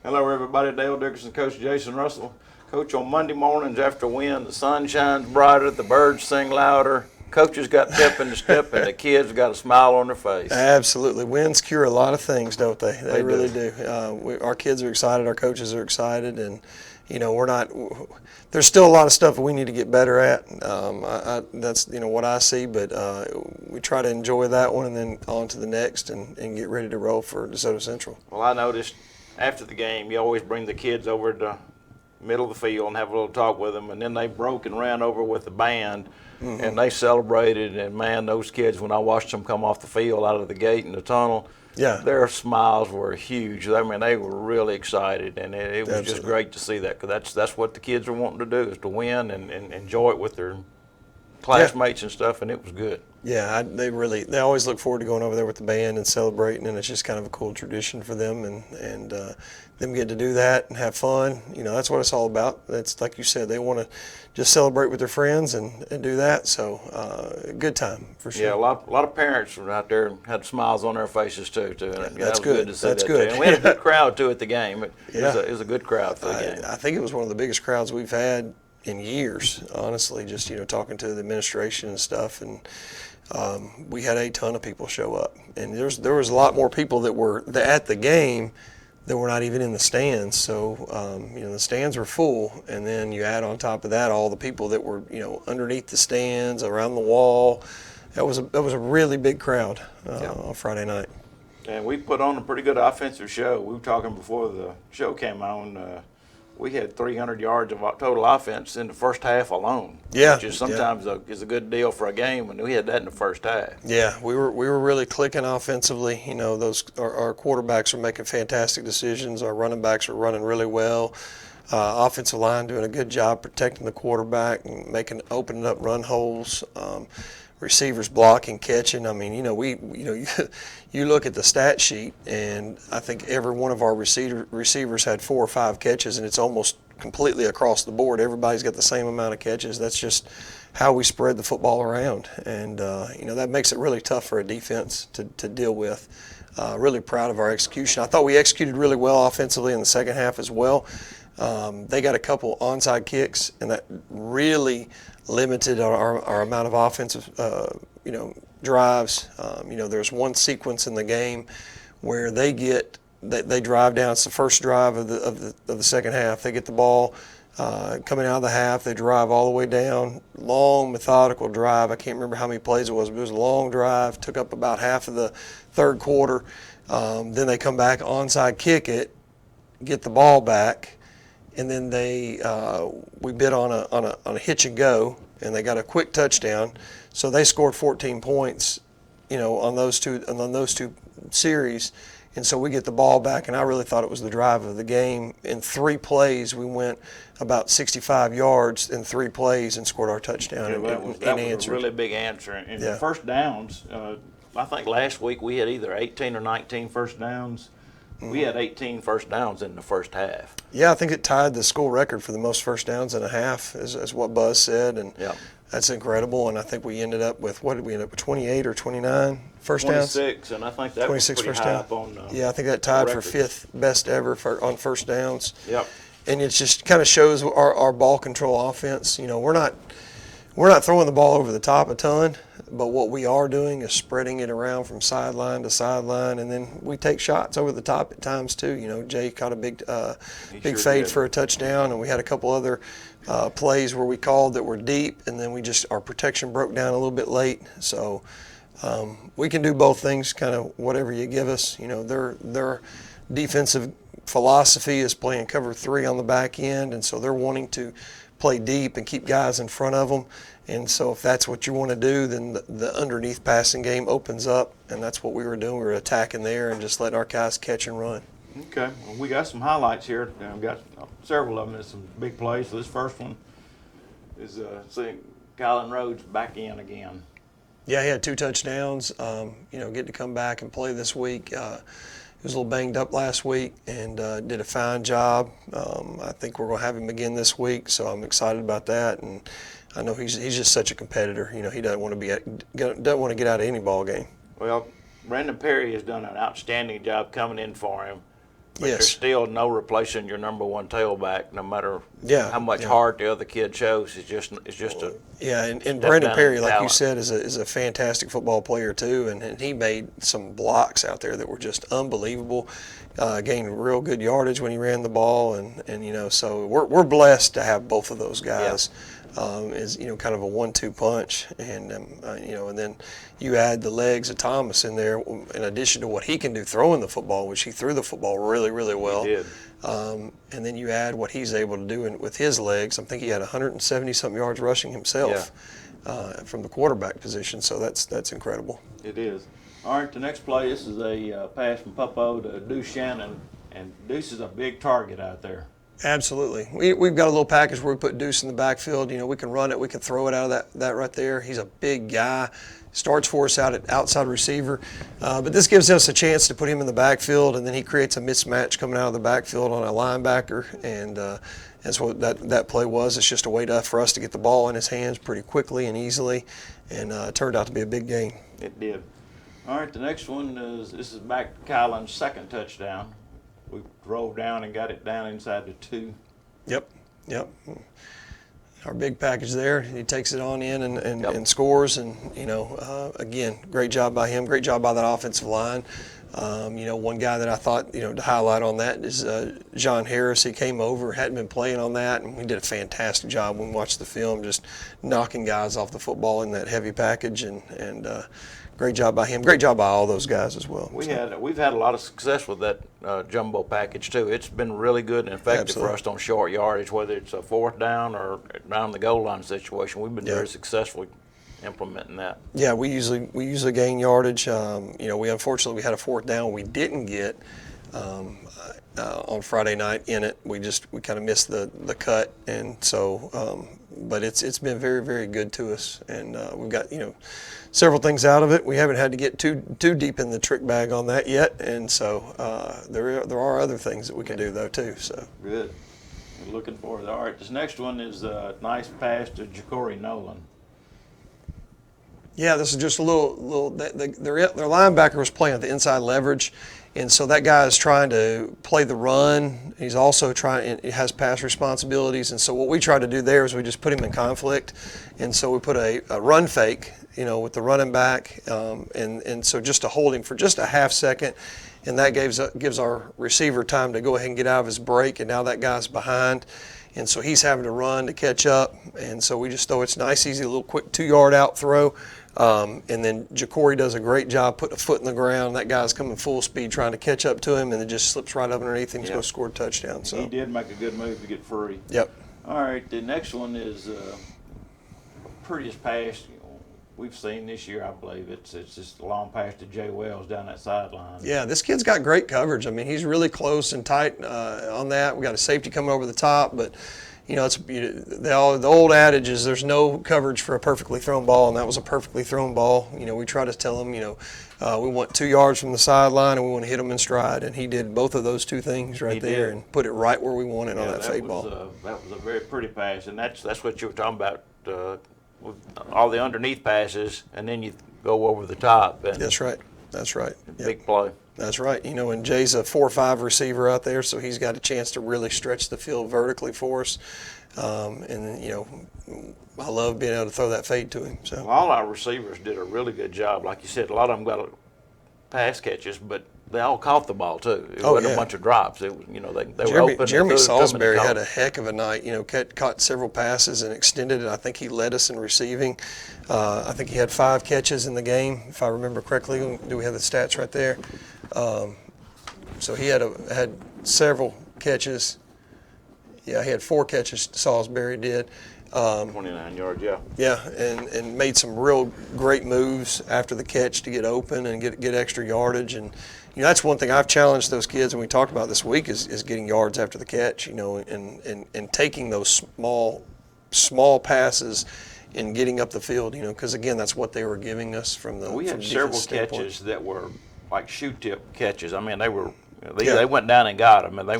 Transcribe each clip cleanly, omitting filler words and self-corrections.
Hello, everybody. Dale Dickerson, Coach Jason Russell. Coach, on Monday mornings after a win, the sun shines brighter, the birds sing louder. Coaches got pep in the step, and the kids got a smile on their face. Absolutely. Wins cure a lot of things, don't they? They really do. Our kids are excited. Our coaches are excited. And, we're not – there's still a lot of stuff that we need to get better at. That's, what I see. But we try to enjoy that one and then on to the next and get ready to roll for DeSoto Central. Well, I noticed after the game, you always bring the kids over to the middle of the field and have a little talk with them, and then they broke and ran over with the band, and they celebrated. And man, those kids, when I watched them come off the field out of the gate in the tunnel, their smiles were huge. I mean, they were really excited, and it was just great to see that, because that's what the kids are wanting to do, is to win and enjoy it with their classmates and stuff, and it was good. Yeah, they always look forward to going over there with the band and celebrating, and it's just kind of a cool tradition for them, and them get to do that and have fun. That's what it's all about. That's like you said, they want to just celebrate with their friends and do that. So good time for sure. Yeah, a lot of parents were out there and had smiles on their faces too. And that's good. To see that's good. And we had a good crowd too at the game. It was a good crowd for the game. I think it was one of the biggest crowds we've had in years, honestly, just talking to the administration and stuff, and we had a ton of people show up, and there was a lot more people that were at the game that were not even in the stands. So the stands were full, and then you add on top of that all the people that were underneath the stands, around the wall. That was a really big crowd on Friday night. And we put on a pretty good offensive show. We were talking before the show came on. We had 300 yards of total offense in the first half alone. Yeah, which is sometimes is a good deal for a game, and we had that in the first half. Yeah, we were really clicking offensively. Our quarterbacks are making fantastic decisions. Our running backs are running really well. Offensive line doing a good job protecting the quarterback and opening up run holes. Receivers blocking, catching. I mean, you look at the stat sheet, and I think every one of our receivers had 4 or 5 catches, and it's almost completely across the board. Everybody's got the same amount of catches. That's just how we spread the football around, and that makes it really tough for a defense to deal with. Really proud of our execution. I thought we executed really well offensively in the second half as well. They got a couple onside kicks, and that really limited our amount of offensive, drives. There's one sequence in the game where they drive down. It's the first drive of the second half. They get the ball coming out of the half. They drive all the way down. Long, methodical drive. I can't remember how many plays it was, but it was a long drive. Took up about half of the third quarter. Then they come back, onside kick it, get the ball back. And then we bid on a hitch and go, and they got a quick touchdown. So they scored 14 points, on those two series. And so we get the ball back, and I really thought it was the drive of the game. In 3 plays, we went about 65 yards in 3 plays and scored our touchdown. Yeah, that was a really big answer. And the first downs, I think last week we had either 18 or 19 first downs. We had 18 first downs in the first half. Yeah, I think it tied the school record for the most first downs in a half, is what Buzz said, and that's incredible. And I think we ended up with, 28 or 29 first downs? 26, and I think that was pretty high up on I think that tied for 5th best ever on first downs. Yep. And it just kind of shows our ball control offense. We're not throwing the ball over the top a ton, but what we are doing is spreading it around from sideline to sideline, and then we take shots over the top at times too. Jay caught a big fade for a touchdown, and we had a couple other plays where we called that were deep, and then our protection broke down a little bit late. So we can do both things, kind of whatever you give us. Their defensive philosophy is playing cover 3 on the back end, and so they're wanting to play deep and keep guys in front of them. And so if that's what you want to do, then the underneath passing game opens up, and that's what we were doing. We were attacking there and just letting our guys catch and run. Okay. Well, we got some highlights here. We've got several of them. There's some big plays. So this first one is seeing Kylan Rhodes back in again. Yeah, he had 2 touchdowns. Getting to come back and play this week. He was a little banged up last week and did a fine job. I think we're going to have him again this week, so I'm excited about that. And I know he's just such a competitor. He doesn't want to get out of any ball game. Well, Brandon Perry has done an outstanding job coming in for him. But Yes. there's still no replacing your number one tailback, no matter Yeah, how much yeah. heart the other kid shows. It's just a Yeah, and step Brandon down Perry, in like you talent. said, is a fantastic football player too, and he made some blocks out there that were just unbelievable. Gained real good yardage when he ran the ball, and so we're blessed to have both of those guys. Is kind of a 1-2 punch, and and then you add the legs of Thomas in there, in addition to what he can do throwing the football, which he threw the football really, really well. He did. And then you add what he's able to do with his legs. I think he had 170-something yards rushing himself from the quarterback position. So that's incredible. It is. All right, the next play, this is a pass from Puppo to Deuce Shannon, and Deuce is a big target out there. Absolutely. We've got a little package where we put Deuce in the backfield. We can run it, we can throw it out of that right there. He's a big guy. Starts for us out at outside receiver. But this gives us a chance to put him in the backfield, and then he creates a mismatch coming out of the backfield on a linebacker. And that's what that play was. It's just a way for us to get the ball in his hands pretty quickly and easily. And it turned out to be a big gain. It did. All right, the next one this is back to Kylan's second touchdown. We drove down and got it down inside the 2. Yep. Our big package there. He takes it on in and scores. And, again, great job by him. Great job by that offensive line. One guy that I thought, to highlight on that is John Harris. He came over, hadn't been playing on that, and we did a fantastic job when we watched the film, just knocking guys off the football in that heavy package. And great job by him. Great job by all those guys as well. We've had a lot of success with that jumbo package too. It's been really good and effective for us on short yardage, whether it's a fourth down or down the goal line situation. We've been very successful implementing that. Yeah, we usually gain yardage. We unfortunately had a fourth down we didn't get on Friday night in it. We kind of missed the cut, and so but it's been very, very good to us, and we've got several things out of it. We haven't had to get too deep in the trick bag on that yet, and so there are other things that we can do though too. So good. We're looking forward. All right, this next one is a nice pass to Ja'Cory Nolan. Yeah, this is just a little. Their linebacker was playing at the inside leverage, and so that guy is trying to play the run. He's also he has pass responsibilities, and so what we try to do there is we just put him in conflict, and so we put a run fake, with the running back, and so just to hold him for just a half second, and that gives our receiver time to go ahead and get out of his break, and now that guy's behind. And so he's having to run to catch up, and so we just throw it's nice, easy, a little quick 2-yard out throw. And then Ja'Cory does a great job putting a foot in the ground. That guy's coming full speed trying to catch up to him, and it just slips right up underneath him. He's going to score a touchdown. So he did make a good move to get free. Yep. All right, the next one is prettiest pass we've seen this year, I believe. It's just a long pass to Jay Wells down that sideline. Yeah, this kid's got great coverage. I mean, he's really close and tight on that. We got a safety coming over the top, but it's the old adage is there's no coverage for a perfectly thrown ball, and that was a perfectly thrown ball. We try to tell him, we want 2 yards from the sideline, and we want to hit him in stride, and he did both of those two things right there and put it right where we wanted on that fade ball. That was a very pretty pass, and that's what you were talking about. With all the underneath passes, and then you go over the top. And That's right. Big play. That's right. And Jay's a 4-5 receiver out there, so he's got a chance to really stretch the field vertically for us. And then, I love being able to throw that fade to him. So well, all our receivers did a really good job. Like you said, a lot of them got pass catches, but they all caught the ball too. It wasn't a bunch of drops. It was, they were open. Jeremy Salisbury had a heck of a night. Caught several passes and extended it. I think he led us in receiving. I think he had 5 catches in the game, if I remember correctly. Do we have the stats right there? So he had several catches. Yeah, he had 4 catches. Salisbury did. 29 yards, yeah. Yeah, and made some real great moves after the catch to get open and get extra yardage. And that's one thing I've challenged those kids, and we talked about this week, is getting yards after the catch. And taking those small passes and getting up the field. Because again, that's what they were giving us from the. We had several catches that were like shoe tip catches. I mean, they went down and got them, and they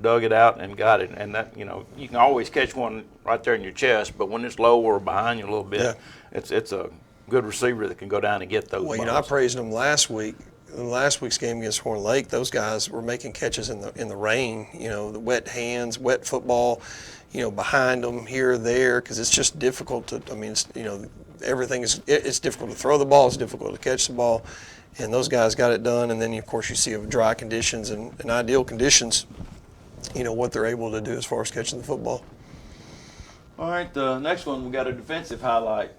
dug it out and got it. And that, you can always catch one right there in your chest, but when it's low or behind you a little bit, it's a good receiver that can go down and get those balls. I praised them last week in last week's game against Horn Lake, those guys were making catches in the rain. The wet hands, wet football. Behind them here or there, because it's just difficult to. I mean, everything is. It's difficult to throw the ball. It's difficult to catch the ball, and those guys got it done. And then of course you see dry conditions and ideal conditions. What they're able to do as far as catching the football. All right, the next one we got a defensive highlight.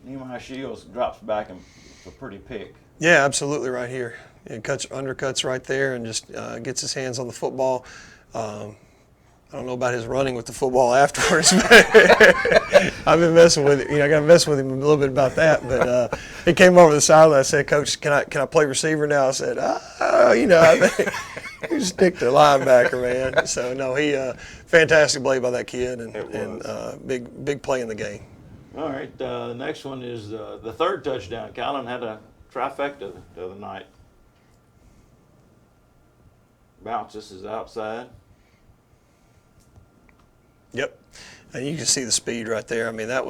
Nehemiah Shields drops back and a pretty pick. Yeah, absolutely, right here. It undercuts right there, and just gets his hands on the football. I don't know about his running with the football afterwards, but I've been messing with it. I got to mess with him a little bit about that. But he came over the sideline. I said, "Coach, can I play receiver now?" I said, I think you stick to linebacker, man." So no, he fantastic play by that kid, and big play in the game. All right, the next one is the third touchdown. Colin had a trifecta the other night. Bounce, this is outside. Yep, and you can see the speed right there. I mean, I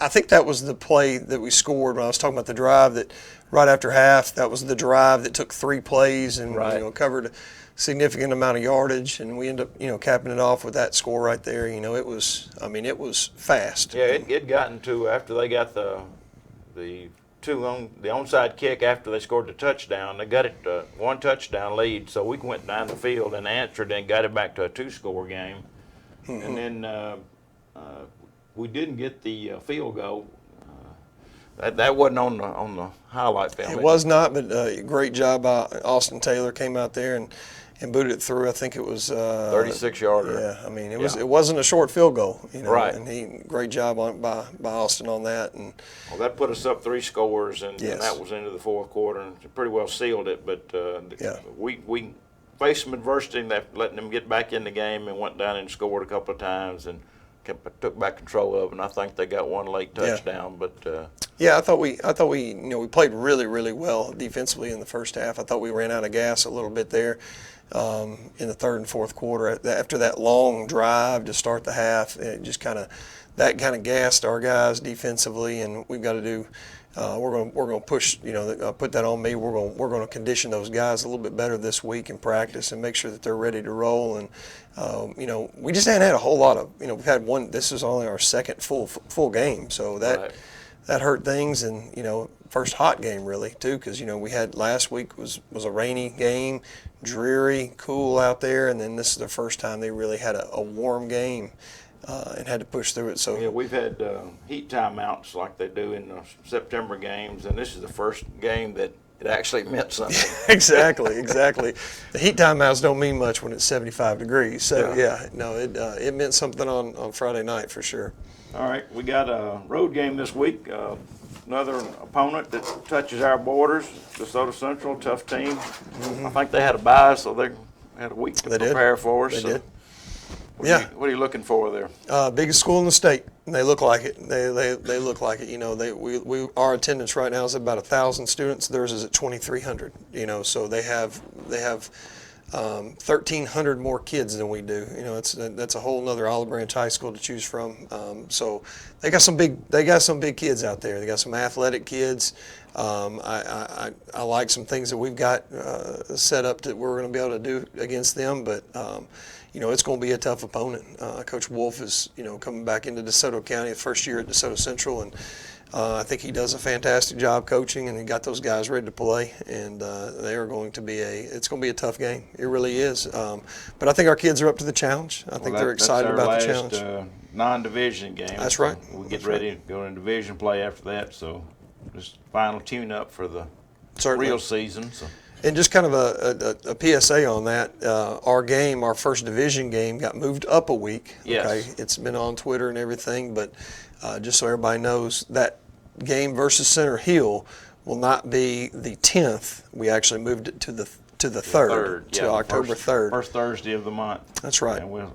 think that was the play that we scored when I was talking about the drive that right after half. That was the drive that took 3 plays and covered a significant amount of yardage, and we end up capping it off with that score right there. It was fast. Yeah, it gotten to after they got the onside kick after they scored the touchdown. They got it 1 touchdown lead, so we went down the field and answered and got it back to a 2-score game. And then we didn't get the field goal. That wasn't on the highlight film. It was not, but great job by Austin Taylor. Came out there and booted it through. I think it was 36-yarder. Yeah, I mean it wasn't a short field goal. Right. And great job by Austin on that. And well, that put us up 3 scores, and that was into the fourth quarter, and pretty well sealed it. But we faced some adversity in that, letting them get back in the game, and went down and scored a couple of times and took back control of it. And I think they got 1 late touchdown. But I thought we we played really, really well defensively in the first half. I thought we ran out of gas a little bit there in the third and fourth quarter after that long drive to start the half. It just kind of gassed our guys defensively, and we've got to do. We're going to push, put that on me. We're going to condition those guys a little bit better this week in practice and make sure that they're ready to roll. And we just hadn't had a whole lot of, we've had one. This is only our second full game, so that hurt things. And first hot game really too, because we had last week was a rainy game, dreary, cool out there, and then this is the first time they really had a warm game. And had to push through it. So we've had heat timeouts like they do in the September games, and this is the first game that it actually meant something. Exactly. The heat timeouts don't mean much when it's 75 degrees. So it meant something on Friday night for sure. All right, we got a road game this week. Another opponent that touches our borders, DeSoto Central, tough team. I think they had a bye, so they had a week to prepare for us. They did. What are you looking for there? Biggest school in the state. They look like it. They look like it. Our attendance right now is about 1,000 students. Theirs is at 2,300. So they have 1,300 more kids than we do. That's a whole nother Olive Branch High School to choose from. So they got some big kids out there. They got some athletic kids. I like some things that we've got set up that we're going to be able to do against them, but. It's going to be a tough opponent. Coach Wolf is, coming back into DeSoto County, the first year at DeSoto Central, and I think he does a fantastic job coaching, and he got those guys ready to play. And they are going to be it's going to be a tough game. It really is. But I think our kids are up to the challenge. I think they're excited about the challenge. That's our last non-division game. That's right. We get ready to go into division play after that. So just final tune-up for the real season. So. And just kind of a PSA on that, our first division game got moved up a week. Yes. Okay, it's been on Twitter and everything, but just so everybody knows, that game versus Center Hill will not be the 10th. We actually moved it to the 3rd, to October 3rd. First Thursday of the month. That's right. And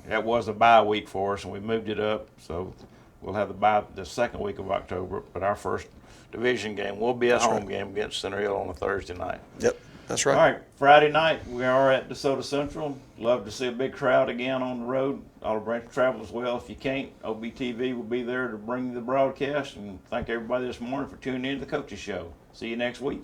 that was a bye week for us, and we moved it up, so we'll have the bye the second week of October, but our first division game will be a home game against Center Hill on a Thursday night. Yep, that's right. All right, Friday night we are at DeSoto Central. Love to see a big crowd again on the road. Olive Branch travel as well. If you can't, OBTV will be there to bring you the broadcast. And thank everybody this morning for tuning in to the Coaches Show. See you next week.